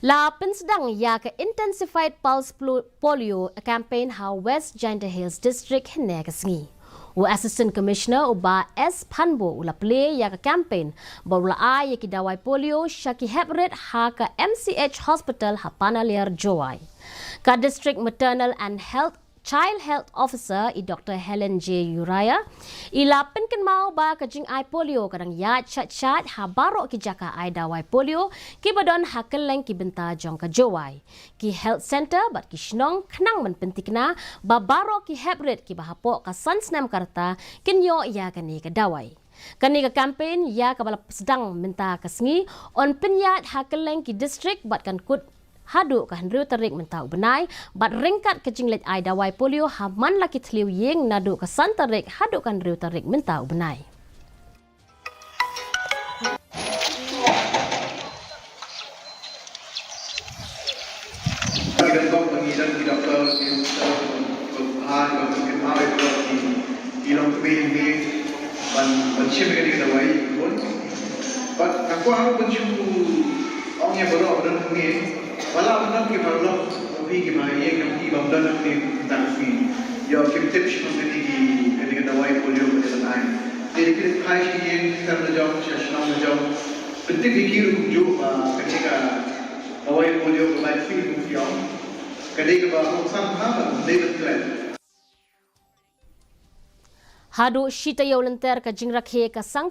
La Sdang ya ke Intensified Pulse Polio campaign ha West Jaintia Hills District hene kasngi. Assistant Commissioner uba S Panbo ula play ya ke campaign baula ya ki dawai polio syaki hebret ha ke MCH Hospital ha Panalir Joai. Ka District Maternal and Child Health Officer Dr. Helen J. Uraya ilapin kan mau ba kajing ai polio kadang ya chat ha barok ki jaka ai dawai polio ki badon hakeleng ki benta jong ka jowai ki health center bat ki shnong khnang man pentikna ba barok ki hebret ki bahapo ka sansnam karta kinyo ya kani ka dawai. Kani ka campaign ya ka bala sedang minta kasngi on penyat hakeleng ki district bat kan kut hadu kan riu tarik mentau benai bat ringkat kejinglet ai dawai polio haman laki tliu yeng nadu ke santarik hadu kan riu tarik mentau benai. Walau benar kita belum lebih gimana yang kami bangun nanti tentang ini, ya kita tips nanti di dawai polio pada tanah. Jadi kita KHASI yang kita menjawab, saya menjawab. Penting fikir untuk ketika dawai polio berbaik fikir untuk ketika bahawa sama lebih keren. Hadu shita yaw lenter ka jingrakhe ka sang